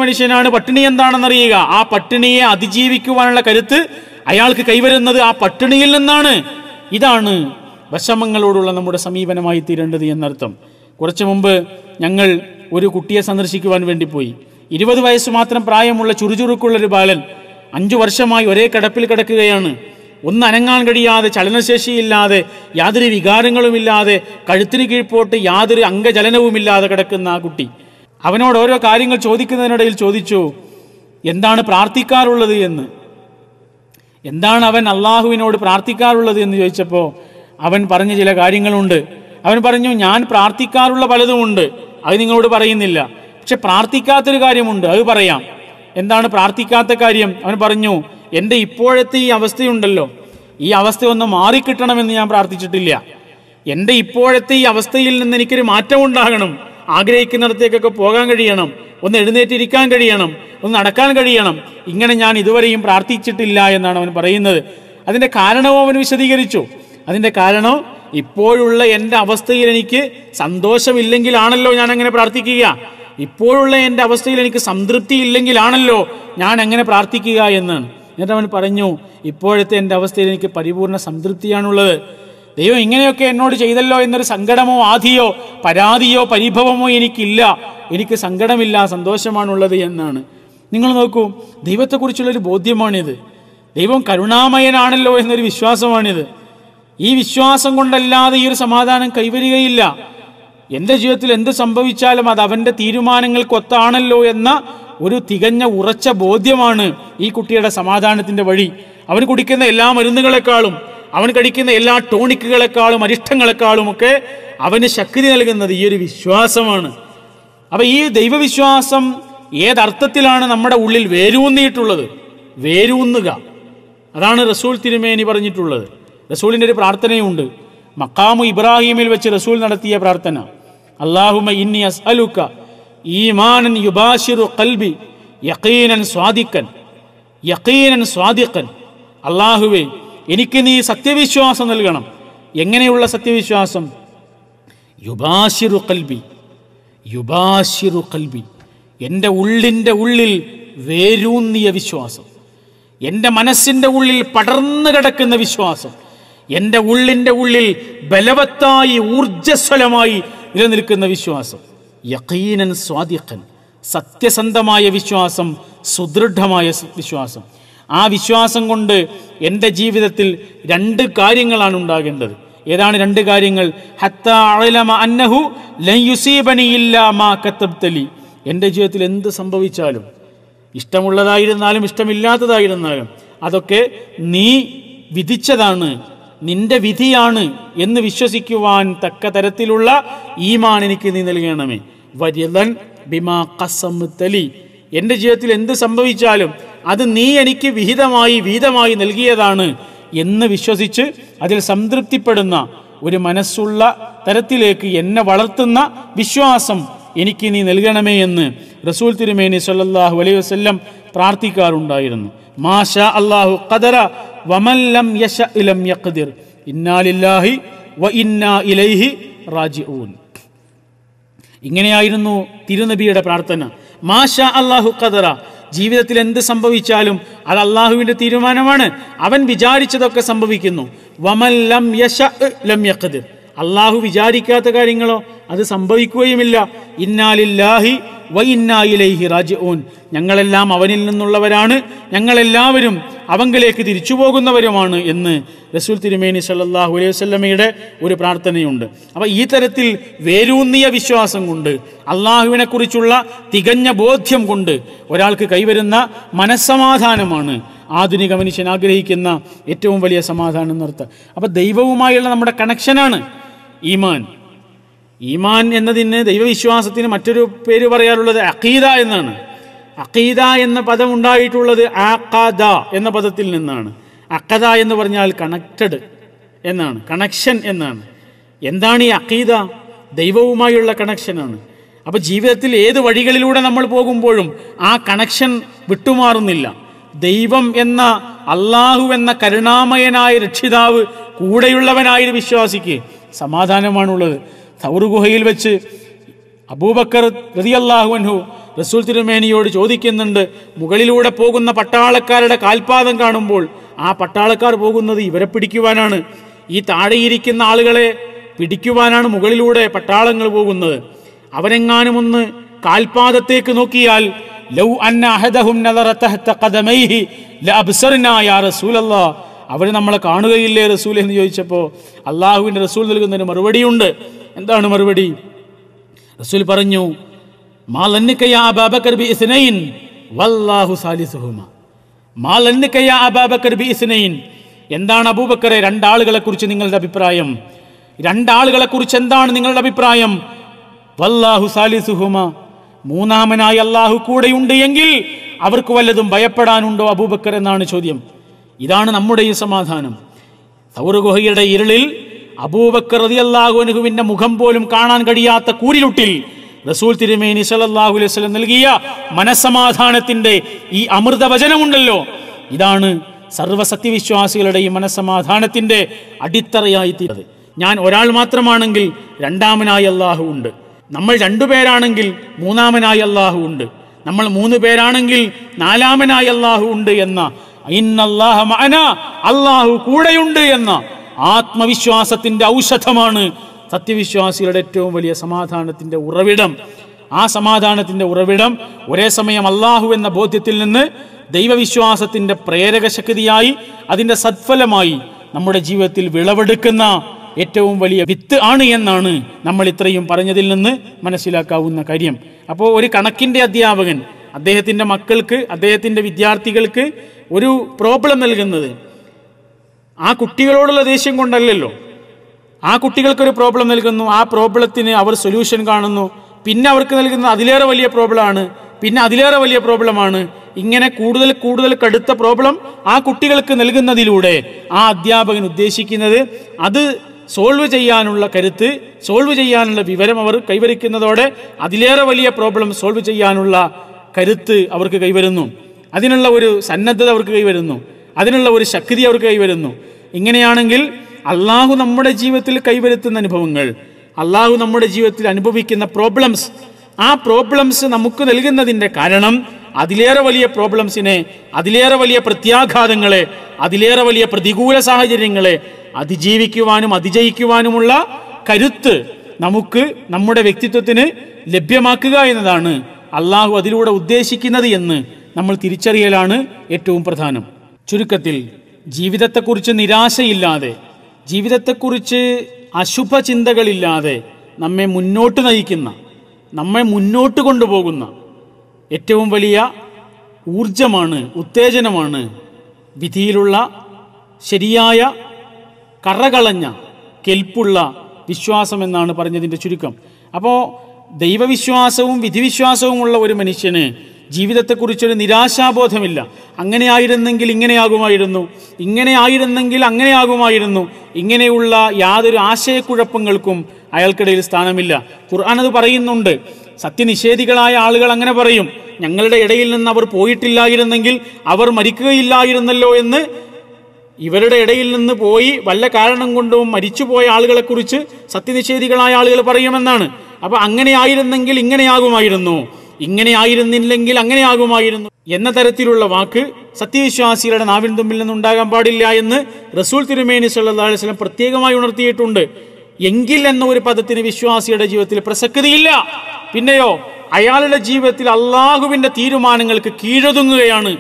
മനുഷ്യനാണ്, പട്ടിണി എന്താണെന്നറിയുക. ആ പട്ടിണിയെ അതിജീവിക്കുവാനുള്ള കരുത്ത് അയാൾക്ക് കൈവരുന്നത് ആ പട്ടിണിയിൽ നിന്നാണ്. ഇതാണ് വിഷമങ്ങളോടുള്ള നമ്മുടെ സമീപനമായി തീരേണ്ടത് എന്നർത്ഥം. കുറച്ചു മുമ്പ് ഞങ്ങൾ ഒരു കുട്ടിയെ സന്ദർശിക്കുവാൻ വേണ്ടി പോയി. 20 വയസ്സ് മാത്രം പ്രായമുള്ള ചുറുചുറുക്കുള്ളൊരു ബാലൻ 5 വർഷമായി ഒരേ കിടപ്പിൽ കിടക്കുകയാണ്. ഒന്ന് അനങ്ങാൻ കഴിയാതെ, ചലനശേഷിയില്ലാതെ, യാതൊരു വികാരങ്ങളുമില്ലാതെ, കഴുത്തിന് കീഴ്പോട്ട് യാതൊരു അംഗചലനവുമില്ലാതെ കിടക്കുന്ന ആ കുട്ടി. അവനോട് ഓരോ കാര്യങ്ങൾ ചോദിക്കുന്നതിനിടയിൽ ചോദിച്ചു, എന്താണ് പ്രാർത്ഥിക്കാറുള്ളത് എന്ന്. എന്താണ് അവൻ അള്ളാഹുവിനോട് പ്രാർത്ഥിക്കാറുള്ളത് എന്ന് ചോദിച്ചപ്പോൾ അവൻ പറഞ്ഞ ചില കാര്യങ്ങളുണ്ട്. അവൻ പറഞ്ഞു, ഞാൻ പ്രാർത്ഥിക്കാറുള്ള പലതുമുണ്ട്, അത് നിങ്ങളോട് പറയുന്നില്ല. പക്ഷെ പ്രാർത്ഥിക്കാത്തൊരു കാര്യമുണ്ട്, അത് പറയാം. എന്താണ് പ്രാർത്ഥിക്കാത്ത കാര്യം? അവൻ പറഞ്ഞു, എൻ്റെ ഇപ്പോഴത്തെ ഈ അവസ്ഥയുണ്ടല്ലോ, ഈ അവസ്ഥ ഒന്ന് മാറിക്കിട്ടണമെന്ന് ഞാൻ പ്രാർത്ഥിച്ചിട്ടില്ല. എൻ്റെ ഇപ്പോഴത്തെ ഈ അവസ്ഥയിൽ നിന്ന് എനിക്കൊരു മാറ്റം ഉണ്ടാകണം, ആഗ്രഹിക്കുന്നിടത്തേക്കൊക്കെ പോകാൻ കഴിയണം, ഒന്ന് എഴുന്നേറ്റിരിക്കാൻ കഴിയണം, ഒന്ന് നടക്കാൻ കഴിയണം. ഇങ്ങനെ ഞാൻ ഇതുവരെയും പ്രാർത്ഥിച്ചിട്ടില്ല എന്നാണ് അവൻ പറയുന്നത്. അതിൻ്റെ കാരണവും അവൻ വിശദീകരിച്ചു. അതിൻ്റെ കാരണം, ഇപ്പോഴുള്ള എൻ്റെ അവസ്ഥയിൽ എനിക്ക് സന്തോഷമില്ലെങ്കിലാണല്ലോ ഞാൻ അങ്ങനെ പ്രാർത്ഥിക്കുക, ഇപ്പോഴുള്ള എൻ്റെ അവസ്ഥയിൽ എനിക്ക് സംതൃപ്തി ഇല്ലെങ്കിലാണല്ലോ ഞാൻ അങ്ങനെ പ്രാർത്ഥിക്കുക എന്നാണ്. എന്നിട്ട് അവൻ പറഞ്ഞു, ഇപ്പോഴത്തെ എൻ്റെ അവസ്ഥയിൽ എനിക്ക് പരിപൂർണ്ണ സംതൃപ്തിയാണുള്ളത്. ദൈവം ഇങ്ങനെയൊക്കെ എന്നോട് ചെയ്തല്ലോ എന്നൊരു സങ്കടമോ ആധിയോ പരാതിയോ പരിഭവമോ എനിക്കില്ല, എനിക്ക് സങ്കടമില്ല, സന്തോഷമാണുള്ളത് എന്നാണ്. നിങ്ങൾ നോക്കൂ, ദൈവത്തെക്കുറിച്ചുള്ളൊരു ബോധ്യമാണിത്. ദൈവം കരുണാമയനാണല്ലോ എന്നൊരു വിശ്വാസമാണിത്. ഈ വിശ്വാസം കൊണ്ടല്ലാതെ ഈ ഒരു സമാധാനം കൈവരികയില്ല. എൻ്റെ ജീവിതത്തിൽ എന്ത് സംഭവിച്ചാലും അത് അവൻ്റെ തീരുമാനങ്ങൾക്കൊത്താണല്ലോ എന്ന ഒരു തികഞ്ഞ ഉറച്ച ബോധ്യമാണ് ഈ കുട്ടിയുടെ സമാധാനത്തിൻ്റെ വഴി. അവൻ കുടിക്കുന്ന എല്ലാ മരുന്നുകളെക്കാളും, അവൻ കഴിക്കുന്ന എല്ലാ ടോണിക്കുകളെക്കാളും, അരിഷ്ടങ്ങളെക്കാളും ഒക്കെ അവന് ശക്തി നൽകുന്നത് ഈ ഒരു വിശ്വാസമാണ്. അപ്പം ഈ ദൈവവിശ്വാസം ഏതർത്ഥത്തിലാണ് നമ്മുടെ ഉള്ളിൽ വേരൂന്നിയിട്ടുള്ളത്? വേരൂന്നുക, അതാണ് റസൂൽ തിരുമേനി പറഞ്ഞിട്ടുള്ളത്. റസൂലിൻ്റെ ഒരു പ്രാർത്ഥനയുണ്ട്, മഖാമു ഇബ്രാഹിമിൽ വെച്ച് റസൂൽ നടത്തിയ പ്രാർത്ഥന. അല്ലാഹുമ്മ ഇന്നി അസ്അലുക ഈമാനൻ യുബാശിറു ഖൽബി യഖീനൻ സ്വാദിഖൻ യഖീനൻ സ്വാദിഖൻ. അല്ലാഹുവേ, എനിക്ക് നീ സത്യവിശ്വാസം നൽകണം. എങ്ങനെയുള്ള സത്യവിശ്വാസം? യുബാശിറു ഖൽബി, യുബാശിറു ഖൽബി, എൻ്റെ ഉള്ളിൻ്റെ ഉള്ളിൽ വേരൂന്നിയ വിശ്വാസം, എൻ്റെ മനസ്സിൻ്റെ ഉള്ളിൽ പടർന്നു കിടക്കുന്ന വിശ്വാസം, എൻ്റെ ഉള്ളിൻ്റെ ഉള്ളിൽ ബലവത്തായി ഊർജ്ജസ്വലമായി നിലനിൽക്കുന്ന വിശ്വാസം. യഖീനൻ സ്വാദിഖൻ, സത്യസന്ധമായ വിശ്വാസം, സുദൃഢമായ വിശ്വാസം. ആ വിശ്വാസം കൊണ്ട് എൻ്റെ ജീവിതത്തിൽ 2 കാര്യങ്ങളാണ് ഉണ്ടാകേണ്ടത്. ഏതാണ് 2 കാര്യങ്ങൾ? ഹത്താ അഅലമ അന്നഹു ലൻ യുസീബനി ഇല്ലാ മാ കതബ്തലി. എൻ്റെ ജീവിതത്തിൽ എന്ത് സംഭവിച്ചാലും, ഇഷ്ടമുള്ളതായിരുന്നാലും ഇഷ്ടമില്ലാത്തതായിരുന്നാലും, അതൊക്കെ നീ വിധിച്ചതാണ്, നിന്റെ വിധിയാണ് എന്ന് വിശ്വസിക്കുവാൻ തക്ക തരത്തിലുള്ള ഈമാൻ എനിക്ക് നീ നൽകണമേ. വരിദൻ ബിമാ ഖസംതലി, എൻ്റെ ജീവിതത്തിൽ എന്ത് സംഭവിച്ചാലും അത് നീ എനിക്ക് വീതമായി നൽകിയതാണ് എന്ന് വിശ്വസിച്ച് അതിൽ സംതൃപ്തിപ്പെടുന്ന ഒരു മനസ്സുള്ള തരത്തിലേക്ക് എന്നെ വളർത്തുന്ന വിശ്വാസം എനിക്ക് നീ നൽകണമേ എന്ന് റസൂൽ തിരുമേനി സല്ലല്ലാഹു അലൈഹി വസല്ലം പ്രാർത്ഥിക്കാറുണ്ടായിരുന്നു. മാഷാ അല്ലാഹു ഖദറ വമൻ ലം യശഅ ലം യഖ്ദിർ ഇന്നാ ലില്ലാഹി വ ഇന്നാ ഇലൈഹി റാജിഊൻ. ഇങ്ങനെയായിരുന്നു തിരുനബിയുടെ പ്രാർത്ഥന. മാഷാ അല്ലാഹു ഖദറ, ജീവിതത്തിൽ എന്ത് സംഭവിച്ചാലും അത് അള്ളാഹുവിൻ്റെ തീരുമാനമാണ്, അവൻ വിചാരിച്ചതൊക്കെ സംഭവിക്കുന്നു. വമൻ ലം യശഅ ലം യഖ്ദിർ, അള്ളാഹു വിചാരിക്കാത്ത കാര്യങ്ങളോ അത് സംഭവിക്കുകയുമില്ല. ഇന്നാ ലില്ലാഹി വ ഇന്നാ ഇലൈഹി റാജിഊൻ, ഞങ്ങളെല്ലാം അവനിൽ നിന്നുള്ളവരാണ്, ഞങ്ങളെല്ലാവരും അവങ്കിലേക്ക് തിരിച്ചു പോകുന്നവരുമാണ് എന്ന് റസൂൽ തിരുമേനി സല്ലല്ലാഹു അലൈഹി വസല്ലമയുടെ ഒരു പ്രാർത്ഥനയുണ്ട്. അപ്പോൾ ഈ തരത്തിൽ വേരൂന്നിയ വിശ്വാസം കൊണ്ട്, അള്ളാഹുവിനെ കുറിച്ചുള്ള തികഞ്ഞ ബോധ്യം കൊണ്ട് ഒരാൾക്ക് കൈവരുന്ന മനസ്സമാധാനമാണ് ആധുനിക മനുഷ്യൻ ആഗ്രഹിക്കുന്ന ഏറ്റവും വലിയ സമാധാനം എന്നർത്ഥം. അപ്പോൾ ദൈവവുമായുള്ള നമ്മുടെ കണക്ഷനാണ് ഈമാൻ. ഈമാൻ എന്നതിന്, ദൈവവിശ്വാസത്തിന് മറ്റൊരു പേര് പറയാറുള്ളത് അഖീദ എന്നാണ്. അഖീദ എന്ന പദം ഉണ്ടായിട്ടുള്ളത് അഖദ എന്ന പദത്തിൽ നിന്നാണ്. അഖദ എന്ന് പറഞ്ഞാൽ കണക്റ്റഡ് എന്നാണ്, കണക്ഷൻ എന്നാണ്. എന്താണ് ഈ അഖീദ? ദൈവവുമായുള്ള കണക്ഷനാണ്. അപ്പോൾ ജീവിതത്തിൽ ഏത് വഴികളിലൂടെ നമ്മൾ പോകുമ്പോഴും ആ കണക്ഷൻ വിട്ടുമാറുന്നില്ല. ദൈവം എന്ന, അള്ളാഹു എന്ന കരുണാമയനായ രക്ഷിതാവ് കൂടെയുള്ളവനായൊരു വിശ്വാസിക്ക് സമാധാനമാണുള്ളത്. തൗർ ഗുഹയിൽ വെച്ച് അബൂബക്കർ റളിയല്ലാഹു അൻഹു റസൂൽ തിരുമേനിയോട് ചോദിക്കുന്നുണ്ട്, മുകളിലൂടെ പോകുന്ന പട്ടാളക്കാരുടെ കാൽപാദം കാണുമ്പോൾ ആ പട്ടാളക്കാർ പോകുന്നത് ഇവരെ പിടിക്കുവാനാണ്, ഈ താഴെയിരിക്കുന്ന ആളുകളെ പിടിക്കുവാനാണ് മുകളിലൂടെ പട്ടാളങ്ങൾ പോകുന്നത്. അവരെങ്ങാനും ഒന്ന് കാൽപാദത്തേക്ക് നോക്കിയാൽ ലൗ അന്ന അഹദഹും നദറ തഹത ഖദമൈഹി ലഅബ്സർനാ യാ റസൂലല്ലാഹ്, അവർ നമ്മളെ കാണുകയില്ലേ റസൂൽ എന്ന് ചോദിച്ചപ്പോൾ അള്ളാഹുവിൻ്റെ റസൂൽ നൽകുന്നതിന് മറുപടിയുണ്ട്. എന്താണ് മറുപടി? റസൂൽ പറഞ്ഞു, മാ ലന്നക യാ അബൂബക്കർ ബിഇസ്നൈൻ വല്ലാഹു സാലിസുഹുമാ. മാ ലന്നക യാ അബൂബക്കർ ബിഇസ്നൈൻ, എന്താണ് അബൂബക്കറെ രണ്ടാളുകളെ കുറിച്ച് നിങ്ങളുടെ അഭിപ്രായം? രണ്ടാളുകളെ കുറിച്ച് എന്താണ് നിങ്ങളുടെ അഭിപ്രായം? വല്ലാഹു സാലിസുഹുമാ, മൂന്നാമനായി അള്ളാഹു കൂടെയുണ്ട് എങ്കിൽ അവർക്ക് വല്ലതും ഭയപ്പെടാനുണ്ടോ അബൂബക്കർ എന്നാണ് ചോദ്യം. ഇതാണ് നമ്മുടെ ഈ സമാധാനം. സൗർ ഗുഹയുടെ ഇരുളിൽ അബൂബക്കർ റളിയല്ലാഹു അൻഹുവിന്റെ മുഖം പോലും കാണാൻ കഴിയാത്ത കൂരിരുട്ടിൽ റസൂൽ തിരുമേനി സല്ലല്ലാഹു അലൈഹി വസല്ലം നൽകിയ മനസ്സമാധാനത്തിന്റെ ഈ അമൃത വചനമുണ്ടല്ലോ, ഇതാണ് സർവ്വസത്യവിശ്വാസികളുടെ ഈ മനസ്സമാധാനത്തിന്റെ അടിത്തറയായി തീരുന്നത്. ഞാൻ ഒരാൾ മാത്രമാണെങ്കിൽ രണ്ടാമനായി അള്ളാഹു ഉണ്ട്, നമ്മൾ രണ്ടുപേരാണെങ്കിൽ മൂന്നാമനായി അള്ളാഹു ഉണ്ട്, നമ്മൾ 3 പേരാണെങ്കിൽ 4-മനായി അള്ളാഹു ഉണ്ട് എന്ന ഇന്നല്ലാഹ മഅനാ, അള്ളാഹു കൂടെയുണ്ട് എന്ന ആത്മവിശ്വാസത്തിന്റെ ഔഷധമാണ് സത്യവിശ്വാസികളുടെ ഏറ്റവും വലിയ സമാധാനത്തിന്റെ ഉറവിടം. ആ സമാധാനത്തിന്റെ ഉറവിടം ഒരേ സമയം അള്ളാഹു എന്ന ബോധ്യത്തിൽ നിന്ന് ദൈവവിശ്വാസത്തിന്റെ പ്രേരക ശക്തിയായി അതിന്റെ സത്ഫലമായി നമ്മുടെ ജീവിതത്തിൽ വിളവെടുക്കുന്ന ഏറ്റവും വലിയ വിത്ത് ആണ് എന്നാണ് നമ്മൾ ഇത്രയും പറഞ്ഞതിൽ നിന്ന് മനസ്സിലാക്കാവുന്ന കാര്യം. അപ്പോൾ ഒരു കണക്കിന്റെ അധ്യാപകൻ അദ്ദേഹത്തിന്റെ മക്കൾക്ക്, അദ്ദേഹത്തിന്റെ വിദ്യാർത്ഥികൾക്ക് ഒരു പ്രോബ്ലം നൽകുന്നത് ആ കുട്ടികളോടുള്ള ദേഷ്യം കൊണ്ടല്ലല്ലോ. ആ കുട്ടികൾക്കൊരു പ്രോബ്ലം നൽകുന്നു, ആ പ്രോബ്ലത്തിന് അവർ സൊല്യൂഷൻ കാണുന്നു, പിന്നെ അവർക്ക് നൽകുന്നത് അതിലേറെ വലിയ പ്രോബ്ലമാണ്, പിന്നെ അതിലേറെ വലിയ പ്രോബ്ലമാണ്. ഇങ്ങനെ കൂടുതൽ കൂടുതൽ കടുത്ത പ്രോബ്ലം ആ കുട്ടികൾക്ക് നൽകുന്നതിലൂടെ ആ അധ്യാപകൻ ഉദ്ദേശിക്കുന്നത് അത് സോൾവ് ചെയ്യാനുള്ള കരുത്ത്, സോൾവ് ചെയ്യാനുള്ള വിവരം അവർ കൈവരിക്കുന്നതോടെ അതിലേറെ വലിയ പ്രോബ്ലം സോൾവ് ചെയ്യാനുള്ള കരുത്ത് അവർക്ക് കൈവരുന്നു, അതിനുള്ള ഒരു സന്നദ്ധത അവർക്ക് കൈവരുന്നു, അതിനുള്ള ഒരു ശക്തി അവർക്ക് കൈവരുന്നു. ഇങ്ങനെയാണെങ്കിൽ അള്ളാഹു നമ്മുടെ ജീവിതത്തിൽ കൈവരുത്തുന്ന അനുഭവങ്ങൾ, അള്ളാഹു നമ്മുടെ ജീവിതത്തിൽ അനുഭവിക്കുന്ന പ്രോബ്ലംസ്, ആ പ്രോബ്ലംസ് നമുക്ക് നൽകുന്നതിൻ്റെ കാരണം അതിലേറെ വലിയ പ്രോബ്ലംസിനെ, അതിലേറെ വലിയ പ്രത്യാഘാതങ്ങളെ, അതിലേറെ വലിയ പ്രതികൂല സാഹചര്യങ്ങളെ അതിജീവിക്കുവാനും അതിജയിക്കുവാനുമുള്ള കരുത്ത് നമുക്ക് നമ്മുടെ വ്യക്തിത്വത്തിന് ലഭ്യമാക്കുക എന്നതാണ് അള്ളാഹു അതിലൂടെ ഉദ്ദേശിക്കുന്നത് എന്ന് നമ്മൾ തിരിച്ചറിയലാണ് ഏറ്റവും പ്രധാനം. ചുരുക്കത്തിൽ ജീവിതത്തെക്കുറിച്ച് നിരാശയില്ലാതെ, ജീവിതത്തെക്കുറിച്ച് അശുഭ ചിന്തകളില്ലാതെ നമ്മെ മുന്നോട്ട് നയിക്കുന്ന, നമ്മെ മുന്നോട്ട് കൊണ്ടുപോകുന്ന ഏറ്റവും വലിയ ഊർജമാണ്, ഉത്തേജനമാണ് വിധിയിലുള്ള ശരിയായ കറകളഞ്ഞ കെൽപ്പുള്ള വിശ്വാസം എന്നാണ് പറഞ്ഞതിൻ്റെ ചുരുക്കം. അപ്പോൾ ദൈവവിശ്വാസവും വിധിവിശ്വാസവുമുള്ള ഒരു മനുഷ്യന് ജീവിതത്തെക്കുറിച്ചൊരു നിരാശാബോധമില്ല. അങ്ങനെ ആയിരുന്നെങ്കിൽ ഇങ്ങനെയാകുമായിരുന്നു, ഇങ്ങനെ ആയിരുന്നെങ്കിൽ അങ്ങനെയാകുമായിരുന്നു, ഇങ്ങനെയുള്ള യാതൊരു ആശയക്കുഴപ്പങ്ങൾക്കും അയാൾക്കിടയിൽ സ്ഥാനമില്ല. ഖുർആൻ അത് പറയുന്നുണ്ട്. സത്യനിഷേധികളായ ആളുകൾ അങ്ങനെ പറയും, ഞങ്ങളുടെ ഇടയിൽ നിന്ന് അവർ പോയിട്ടില്ലായിരുന്നെങ്കിൽ അവർ മരിക്കുകയില്ലായിരുന്നല്ലോ എന്ന്. ഇവരുടെ ഇടയിൽ നിന്ന് പോയി വല്ല കാരണം കൊണ്ടും മരിച്ചുപോയ ആളുകളെക്കുറിച്ച് സത്യനിഷേധികളായ ആളുകൾ പറയുമെന്നാണ്. അപ്പൊ അങ്ങനെ ആയിരുന്നെങ്കിൽ ഇങ്ങനെയാകുമായിരുന്നു, ഇങ്ങനെ ആയിരുന്നില്ലെങ്കിൽ അങ്ങനെയാകുമായിരുന്നു എന്ന തരത്തിലുള്ള വാക്ക് സത്യവിശ്വാസികളുടെ നാവിൻ തുമ്പിൽ നിന്നുണ്ടാകാൻ പാടില്ല എന്ന് റസൂൽ തിരുമേനി സല്ലല്ലാഹു അലൈഹി വസല്ലം പ്രത്യേകമായി ഉണർത്തിയിട്ടുണ്ട്. എങ്കിൽ എന്ന ഒരു പദത്തിന് വിശ്വാസിയുടെ ജീവിതത്തിൽ പ്രസക്തിയില്ല. പിന്നെയോ അയാളുടെ ജീവിതത്തിൽ അള്ളാഹുവിന്റെ തീരുമാനങ്ങൾക്ക് കീഴൊതുങ്ങുകയാണ്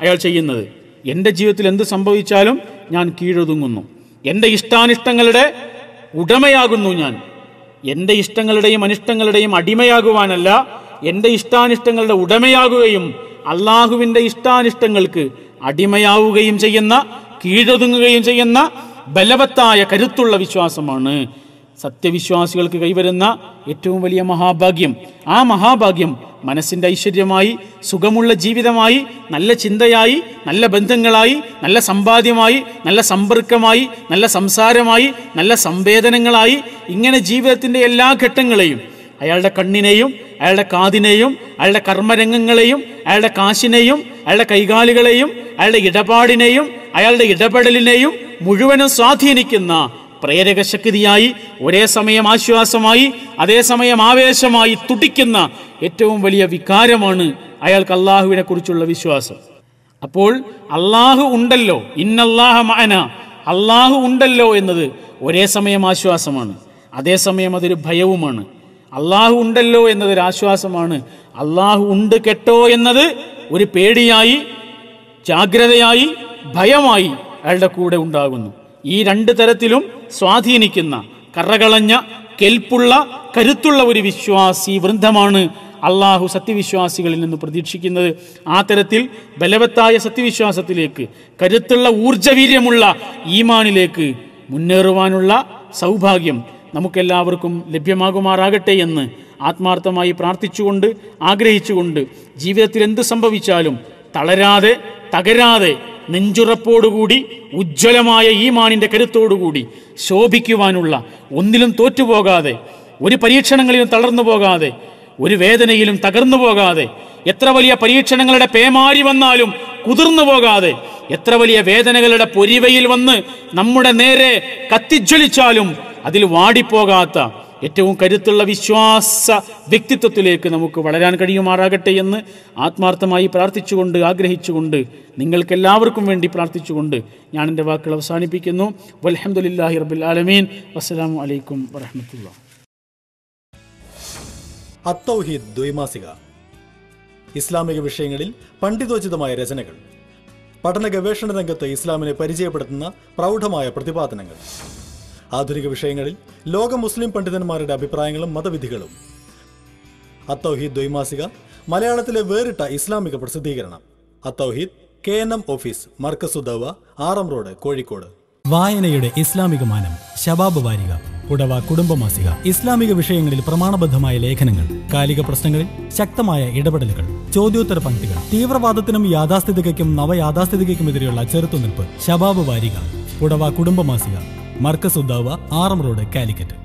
അയാൾ ചെയ്യുന്നത്. എൻ്റെ ജീവിതത്തിൽ എന്ത് സംഭവിച്ചാലും ഞാൻ കീഴൊതുങ്ങുന്നു, എൻ്റെ ഇഷ്ടാനിഷ്ടങ്ങളുടെ ഉടമയാകുന്നു ഞാൻ. എൻ്റെ ഇഷ്ടങ്ങളുടെയും അനിഷ്ടങ്ങളുടെയും അടിമയാകുവാനല്ല, എൻ്റെ ഇഷ്ടാനിഷ്ടങ്ങളുടെ ഉടമയാകുകയും അള്ളാഹുവിൻ്റെ ഇഷ്ടാനിഷ്ടങ്ങൾക്ക് അടിമയാവുകയും ചെയ്യുന്ന, കീഴൊതുങ്ങുകയും ചെയ്യുന്ന ബലവത്തായ കരുത്തുള്ള വിശ്വാസമാണ് സത്യവിശ്വാസികൾക്ക് കൈവരുന്ന ഏറ്റവും വലിയ മഹാഭാഗ്യം. ആ മഹാഭാഗ്യം മനസ്സിൻ്റെ ഐശ്വര്യമായി, സുഖമുള്ള ജീവിതമായി, നല്ല ചിന്തയായി, നല്ല ബന്ധങ്ങളായി, നല്ല സമ്പാദ്യമായി, നല്ല സമ്പർക്കമായി, നല്ല സംസാരമായി, നല്ല സംവേദനങ്ങളായി, ഇങ്ങനെ ജീവിതത്തിൻ്റെ എല്ലാ ഘട്ടങ്ങളെയും, അയാളുടെ കണ്ണിനെയും അയാളുടെ കാതിനെയും അയാളുടെ കർമ്മരംഗങ്ങളെയും അയാളുടെ കാശിനെയും അയാളുടെ കൈകാലുകളെയും അയാളുടെ ഇടപാടിനെയും അയാളുടെ ഇടപെടലിനെയും മുഴുവനും സ്വാധീനിക്കുന്ന പ്രേരക ശക്തിയായി, ഒരേ സമയം ആശ്വാസമായി അതേസമയം ആവേശമായി തുടിക്കുന്ന ഏറ്റവും വലിയ വികാരമാണ് അയാൾക്ക് അള്ളാഹുവിനെ കുറിച്ചുള്ള വിശ്വാസം. അപ്പോൾ അള്ളാഹു ഉണ്ടല്ലോ, ഇന്നല്ലാഹ മഅന, അള്ളാഹു ഉണ്ടല്ലോ എന്നത് ഒരേ സമയം ആശ്വാസമാണ്, അതേസമയം അതൊരു ഭയവുമാണ്. അള്ളാഹു ഉണ്ടല്ലോ എന്നതൊരു ആശ്വാസമാണ്, അള്ളാഹു ഉണ്ട് കേട്ടോ എന്നത് ഒരു പേടിയായി, ജാഗ്രതയായി, ഭയമായി അയാളുടെ കൂടെ ഉണ്ടാകുന്നു. ഈ രണ്ട് തരത്തിലും സ്വാധീനിക്കുന്ന കറകളഞ്ഞ കെൽപ്പുള്ള കരുത്തുള്ള ഒരു വിശ്വാസി വൃന്ദമാണ് അള്ളാഹു സത്യവിശ്വാസികളിൽ നിന്ന് പ്രതീക്ഷിക്കുന്നത്. ആ തരത്തിൽ ബലവത്തായ സത്യവിശ്വാസത്തിലേക്ക്, കരുത്തുള്ള ഊർജ്ജവീര്യമുള്ള ഈമാനിലേക്ക് മുന്നേറുവാനുള്ള സൗഭാഗ്യം നമുക്കെല്ലാവർക്കും ലഭ്യമാകുമാറാകട്ടെ എന്ന് ആത്മാർത്ഥമായി പ്രാർത്ഥിച്ചുകൊണ്ട്, ആഗ്രഹിച്ചുകൊണ്ട്, ജീവിതത്തിൽ എന്ത് സംഭവിച്ചാലും തളരാതെ, തകരാതെ, നെഞ്ചുറപ്പോടുകൂടി, ഉജ്ജ്വലമായ ഈമാനിൻ്റെ കരുത്തോടുകൂടി ശോഭിക്കുവാനുള്ള, ഒന്നിലും തോറ്റുപോകാതെ, ഒരു പരീക്ഷണങ്ങളിലും തളർന്നു പോകാതെ, ഒരു വേദനയിലും തകർന്നു പോകാതെ, എത്ര വലിയ പരീക്ഷണങ്ങളുടെ പേമാരി വന്നാലും കുതിർന്നു പോകാതെ, എത്ര വലിയ വേദനകളുടെ പൊരിവയിൽ വന്ന് നമ്മുടെ നേരെ കത്തിജ്വലിച്ചാലും അതിൽ വാടിപ്പോകാത്ത ഏറ്റവും കരുത്തുള്ള വിശ്വാസ വ്യക്തിത്വത്തിലേക്ക് നമുക്ക് വളരാൻ കഴിയുമാറാകട്ടെ എന്ന് ആത്മാർത്ഥമായി പ്രാർത്ഥിച്ചുകൊണ്ട്, ആഗ്രഹിച്ചുകൊണ്ട്, നിങ്ങൾക്കെല്ലാവർക്കും വേണ്ടി പ്രാർത്ഥിച്ചുകൊണ്ട് ഞാൻ എൻ്റെ വാക്കുകൾ അവസാനിപ്പിക്കുന്നു. വൽഹംദുലില്ലാഹി റബ്ബിൽ ആലമീൻ. വസ്സലാമു അലൈക്കും വറഹ്മത്തുള്ളാഹി. അത്തൗഹീദ് ദ്വൈമാസിക. ഇസ്ലാമിക വിഷയങ്ങളിൽ പണ്ഡിതോചിതമായ രചനകൾ, പഠന ഗവേഷണ രംഗത്ത് ഇസ്ലാമിനെ പരിചയപ്പെടുത്തുന്ന പ്രൗഢമായ പ്രതിപാദനങ്ങൾ, ആധുനിക വിഷയങ്ങളിൽ ലോക മുസ്ലിം പണ്ഡിതന്മാരുടെ അഭിപ്രായങ്ങളും മതവിധികളും. അത്തൗഹീദ് ദ്വൈമാസിക മലയാളത്തിലെ വേറിട്ട ഇസ്ലാമിക പ്രസിദ്ധീകരണം. അത്തൗഹീദ് KNM office, Markazu Dawa, Aram road, Kozhikode. വായനയുടെ ഇസ്ലാമിക മാനം. ശബാബ് വാരിക, പുടവ കുടുംബമാസിക. ഇസ്ലാമിക വിഷയങ്ങളിൽ പ്രമാണബദ്ധമായ ലേഖനങ്ങൾ, കാലിക പ്രശ്നങ്ങളിൽ ശക്തമായ ഇടപെടലുകൾ, ചോദ്യോത്തര പങ്ക്തികൾ, തീവ്രവാദത്തിനും യാഥാസ്ഥിതികയ്ക്കും നവയാഥാസ്ഥിതികയ്ക്കുമെതിരെയുള്ള ചെറുത്തുനിൽപ്പ്. ശബാബ് വാരിക, പുടവ കുടുംബമാസിക, മർക്കസു ദഅവ, ആറം റോഡ്, കാലിക്കറ്റ്.